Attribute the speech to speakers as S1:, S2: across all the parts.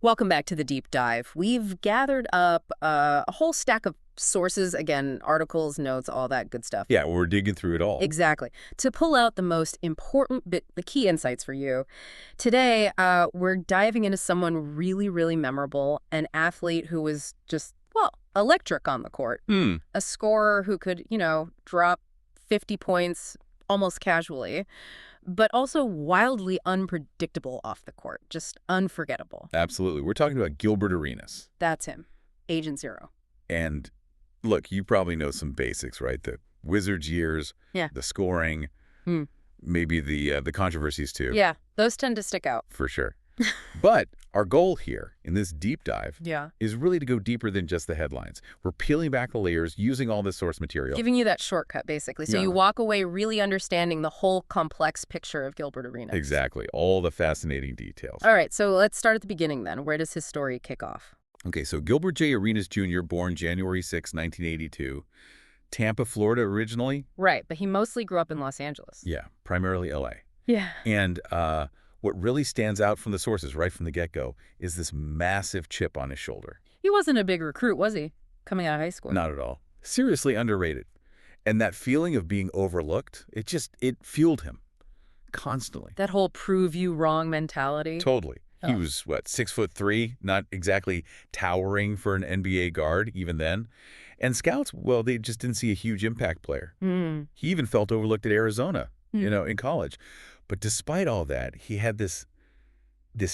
S1: Welcome back to the deep dive. We've gathered up a whole stack of sources, again, articles, notes, all that good stuff.
S2: Yeah, we're digging through it all.
S1: Exactly. To pull out the most important bit, the key insights for you. Today, we're diving into someone really, really memorable, an athlete who was just, well, electric on the court. A scorer who could, drop 50 points almost casually, but also wildly unpredictable off the court, just unforgettable.
S2: Absolutely. We're talking about Gilbert Arenas.
S1: That's him, Agent Zero.
S2: And look, you probably know some basics, right? The Wizards years,
S1: Yeah.
S2: the scoring, maybe the controversies too.
S1: Yeah, those tend to stick out.
S2: For sure. But our goal here in this deep dive
S1: Yeah.
S2: is really to go deeper than just the headlines. We're peeling back the layers using all this source material.
S1: Giving you that shortcut, basically. So
S2: Yeah.
S1: you walk away really understanding the whole complex picture of Gilbert Arenas.
S2: Exactly. All the fascinating details.
S1: All right, so let's start at the beginning then. Where does his story kick off?
S2: Okay, so Gilbert J. Arenas Jr., born January 6, 1982. Tampa, Florida originally.
S1: Right, but he mostly grew up in Los Angeles.
S2: Yeah, primarily L.A.
S1: Yeah.
S2: And what really stands out from the sources right from the get-go is this massive chip on his shoulder.
S1: He wasn't a big recruit, was he? Coming out of high school.
S2: Not at all. Seriously underrated. And that feeling of being overlooked, it fueled him constantly.
S1: That whole prove you wrong mentality.
S2: Totally. He
S1: Oh.
S2: was, 6'3", not exactly towering for an NBA guard even then. And scouts, well, they just didn't see a huge impact player. He even felt overlooked at Arizona, in college. But despite all that, he had this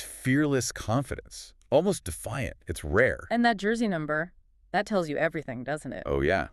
S2: fearless confidence, almost defiant. It's rare.
S1: And that jersey number, that tells you everything, doesn't it?
S2: Oh, yeah.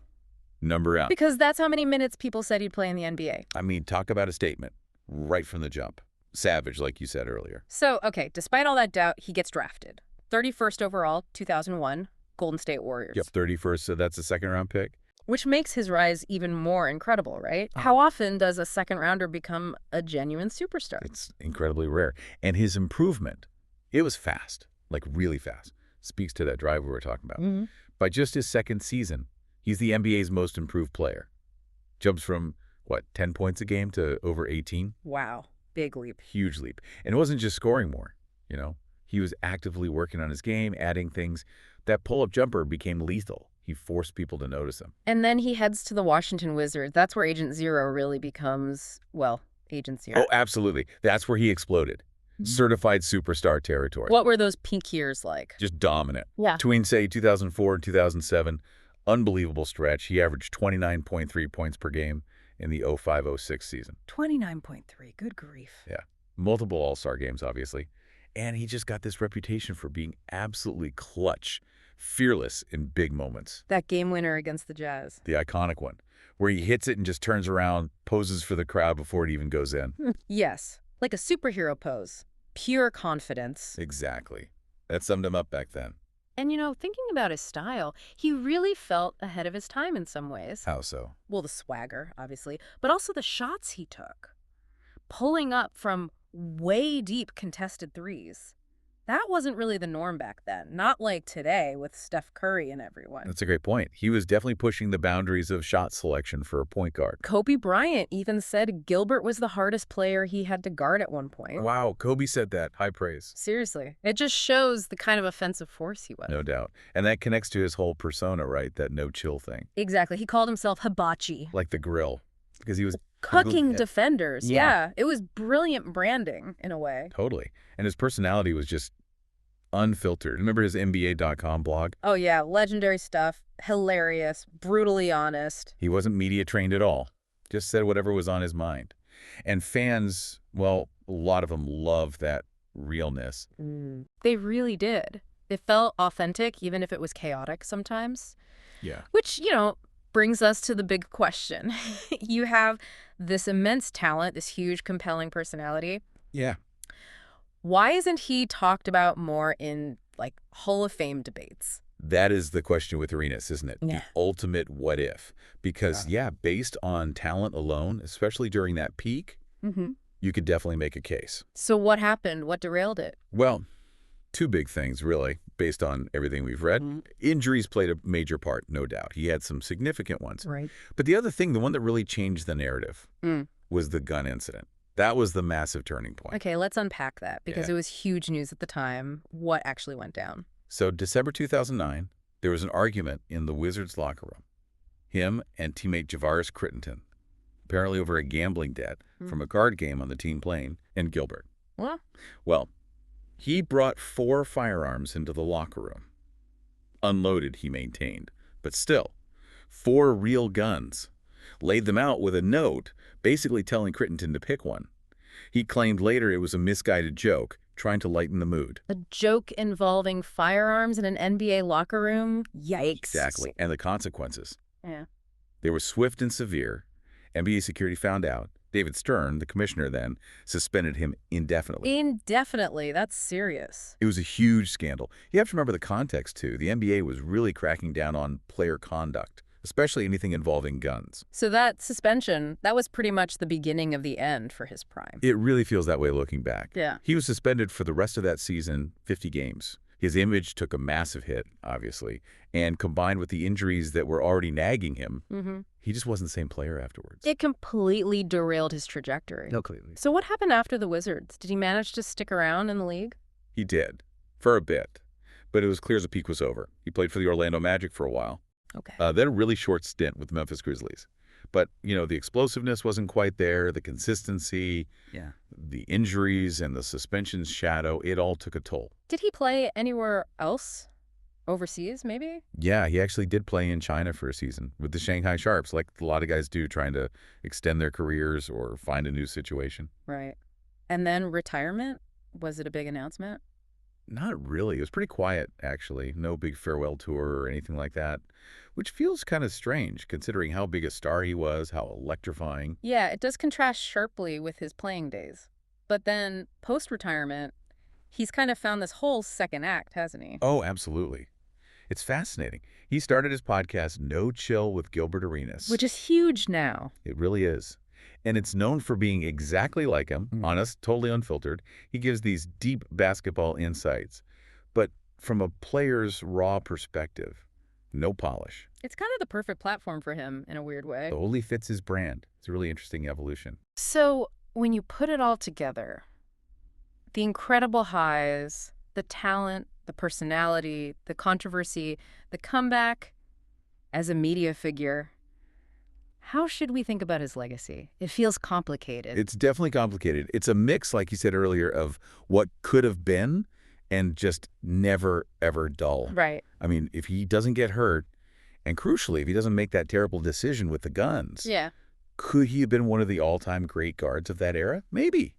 S2: Number out.
S1: Because that's how many minutes people said he'd play in the NBA.
S2: I mean, talk about a statement right from the jump. Savage, like you said earlier.
S1: So, okay, despite all that doubt, he gets drafted. 31st overall, 2001, Golden State Warriors.
S2: Yep, 31st, so that's a second-round pick.
S1: Which makes his rise even more incredible, right? How often does a second-rounder become a genuine superstar?
S2: It's incredibly rare. And his improvement, it was fast, like really fast. Speaks to that drive we were talking about. By just his second season, he's the NBA's most improved player. Jumps from, 10 points a game to over 18?
S1: Wow, big leap.
S2: Huge leap. And it wasn't just scoring more, He was actively working on his game, adding things. That pull-up jumper became lethal. He forced people to notice him.
S1: And then he heads to the Washington Wizards. That's where Agent Zero really becomes, well, Agent Zero.
S2: Oh, absolutely. That's where he exploded. Certified superstar territory.
S1: What were those peak years like?
S2: Just dominant.
S1: Yeah.
S2: Between, say, 2004 and 2007, unbelievable stretch. He averaged 29.3 points per game in the 05-06 season.
S1: 29.3, good grief.
S2: Yeah. Multiple All-Star games, obviously. And he just got this reputation for being absolutely clutch, fearless in big moments.
S1: That game winner against the Jazz.
S2: The iconic one, where he hits it and just turns around, poses for the crowd before it even goes in.
S1: Yes, like a superhero pose. Pure confidence.
S2: Exactly. That summed him up back then.
S1: And, thinking about his style, he really felt ahead of his time in some ways.
S2: How so?
S1: Well, the swagger, obviously, but also the shots he took. Pulling up from way deep contested threes. That wasn't really the norm back then. Not like today with Steph Curry and everyone.
S2: That's a great point. He was definitely pushing the boundaries of shot selection for a point guard.
S1: Kobe Bryant even said Gilbert was the hardest player he had to guard at one point.
S2: Wow, Kobe said that. High praise.
S1: Seriously. It just shows the kind of offensive force he was.
S2: No doubt. And that connects to his whole persona, right? That no-chill thing.
S1: Exactly. He called himself hibachi.
S2: Like the grill. Because he was
S1: Cooking defenders.
S2: Yeah.
S1: Yeah. It was brilliant branding, in a way.
S2: Totally. And his personality was just unfiltered. Remember his NBA.com blog?
S1: Oh, yeah. Legendary stuff. Hilarious. Brutally honest.
S2: He wasn't media trained at all. Just said whatever was on his mind. And fans, well, a lot of them loved that realness.
S1: They really did. It felt authentic, even if it was chaotic sometimes.
S2: Yeah.
S1: Which, brings us to the big question. You have this immense talent, this huge, compelling personality.
S2: Yeah.
S1: Why isn't he talked about more in, Hall of Fame debates?
S2: That is the question with Arenas, isn't it?
S1: Yeah.
S2: The ultimate what if. Because, based on talent alone, especially during that peak, you could definitely make a case.
S1: So what happened? What derailed it?
S2: Well, two big things, really, based on everything we've read. Injuries played a major part, no doubt. He had some significant ones.
S1: Right.
S2: But the other thing, the one that really changed the narrative, was the gun incident. That was the massive turning point.
S1: Okay, let's unpack that because
S2: Yeah.
S1: it was huge news at the time. What actually went down?
S2: So December 2009, there was an argument in the Wizards locker room. Him and teammate Javaris Crittenton, apparently over a gambling debt from a card game on the team plane, and Gilbert.
S1: Well,
S2: Well, he brought 4 firearms into the locker room. Unloaded, he maintained, but still, 4 real guns. Laid them out with a note, basically telling Crittenton to pick one. He claimed later it was a misguided joke, trying to lighten the mood.
S1: a joke involving firearms in an NBA locker room? Yikes.
S2: Exactly. And the consequences.
S1: Yeah.
S2: They were swift and severe. NBA security found out. David Stern, the commissioner then, suspended him indefinitely.
S1: Indefinitely. That's serious.
S2: It was a huge scandal. You have to remember the context, too. The NBA was really cracking down on player conduct, especially anything involving guns.
S1: So that suspension, that was pretty much the beginning of the end for his prime.
S2: It really feels that way looking back.
S1: Yeah.
S2: He was suspended for the rest of that season, 50 games. His image took a massive hit, obviously, and combined with the injuries that were already nagging him, he just wasn't the same player afterwards.
S1: It completely derailed his trajectory.
S2: Completely.
S1: So what happened after the Wizards? Did he manage to stick around in the league?
S2: He did, for a bit. But it was clear as the peak was over. He played for the Orlando Magic for a while.
S1: Okay.
S2: Then a really short stint with the Memphis Grizzlies. But, the explosiveness wasn't quite there, the consistency, the injuries and the suspension's shadow, it all took a toll.
S1: Did he play anywhere else? Overseas, maybe?
S2: Yeah, he actually did play in China for a season with the Shanghai Sharps, like a lot of guys do, trying to extend their careers or find a new situation.
S1: Right. And then retirement? Was it a big announcement?
S2: Not really. It was pretty quiet, actually. No big farewell tour or anything like that, which feels kind of strange considering how big a star he was, how electrifying.
S1: Yeah, it does contrast sharply with his playing days. But then, post-retirement, he's kind of found this whole second act, hasn't he?
S2: Oh, absolutely. It's fascinating. He started his podcast, No Chill with Gilbert Arenas.
S1: Which is huge now.
S2: It really is. And it's known for being exactly like him, honest, totally unfiltered. He gives these deep basketball insights, but from a player's raw perspective. No polish.
S1: It's kind of the perfect platform for him in a weird way.
S2: Totally fits his brand. It's a really interesting evolution.
S1: So, when you put it all together, the incredible highs, the talent, the personality, the controversy, the comeback as a media figure, how should we think about his legacy? It feels complicated.
S2: It's definitely complicated. It's a mix, like you said earlier, of what could have been and just never, ever dull.
S1: Right.
S2: I mean, if he doesn't get hurt, and crucially, if he doesn't make that terrible decision with the guns,
S1: Yeah.
S2: could he have been one of the all-time great guards of that era? Maybe.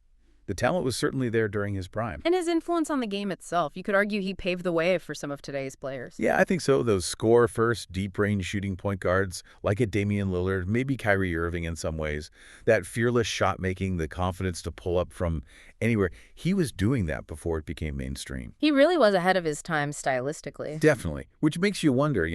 S2: The talent was certainly there during his prime.
S1: And his influence on the game itself. You could argue he paved the way for some of today's players.
S2: Yeah, I think so. Those score-first, deep-range shooting point guards, like a Damian Lillard, maybe Kyrie Irving in some ways, that fearless shot-making, the confidence to pull up from anywhere, he was doing that before it became mainstream.
S1: He really was ahead of his time stylistically.
S2: Definitely. Which makes you wonder,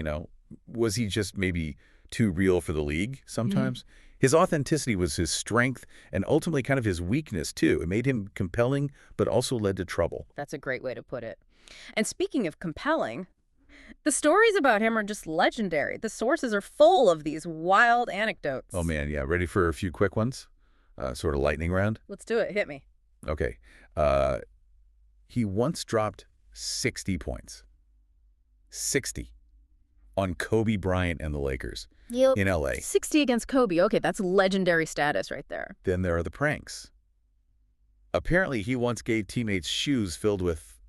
S2: was he just maybe too real for the league sometimes? His authenticity was his strength and ultimately kind of his weakness, too. It made him compelling, but also led to trouble.
S1: That's a great way to put it. And speaking of compelling, the stories about him are just legendary. The sources are full of these wild anecdotes.
S2: Oh, man, yeah. Ready for a few quick ones? Sort of lightning round?
S1: Let's do it. Hit me.
S2: Okay. He once dropped 60 points. 60. On Kobe Bryant and the Lakers in L.A.
S1: 60 against Kobe. Okay, that's legendary status right there.
S2: Then there are the pranks. Apparently, he once gave teammates shoes filled with,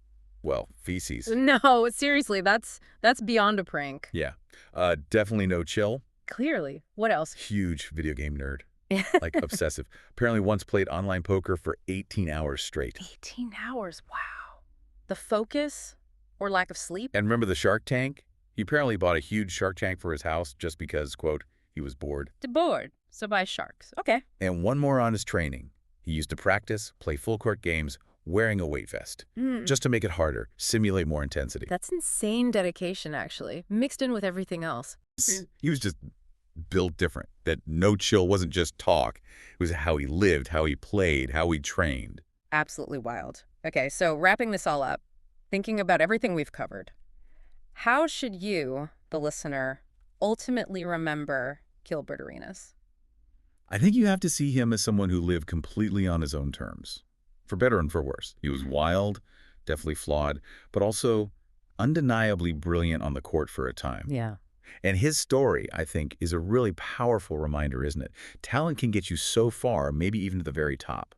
S2: feces.
S1: No, seriously, that's beyond a prank.
S2: Yeah. Definitely no chill.
S1: Clearly. What else?
S2: Huge video game nerd. Like obsessive. Apparently once played online poker for 18 hours straight.
S1: 18 hours. Wow. The focus or lack of sleep?
S2: And remember the Shark Tank? He apparently bought a huge Shark Tank for his house just because, quote, he was bored.
S1: Bored. So buy sharks. Okay.
S2: And one more on his training. He used to practice, play full-court games, wearing a weight vest. Just to make it harder, simulate more intensity.
S1: That's insane dedication, actually, mixed in with everything else.
S2: He was just built different. That no chill wasn't just talk. It was how he lived, how he played, how he trained.
S1: Absolutely wild. Okay, so wrapping this all up, thinking about everything we've covered, how should you, the listener, ultimately remember Gilbert Arenas?
S2: I think you have to see him as someone who lived completely on his own terms, for better and for worse. He was wild, definitely flawed, but also undeniably brilliant on the court for a time.
S1: Yeah.
S2: And his story, I think, is a really powerful reminder, isn't it? Talent can get you so far, maybe even to the very top.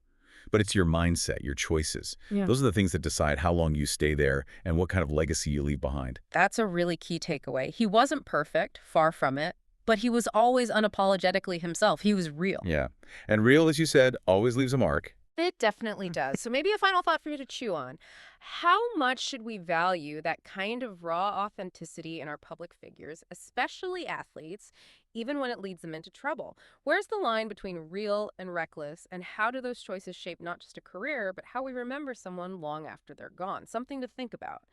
S2: But it's your mindset, your choices.
S1: Yeah.
S2: Those are the things that decide how long you stay there and what kind of legacy you leave behind.
S1: That's a really key takeaway. He wasn't perfect, far from it, but he was always unapologetically himself. He was real.
S2: Yeah. And real, as you said, always leaves a mark.
S1: It definitely does. So maybe a final thought for you to chew on. How much should we value that kind of raw authenticity in our public figures, especially athletes, even when it leads them into trouble? Where's the line between real and reckless, and how do those choices shape not just a career, but how we remember someone long after they're gone? Something to think about.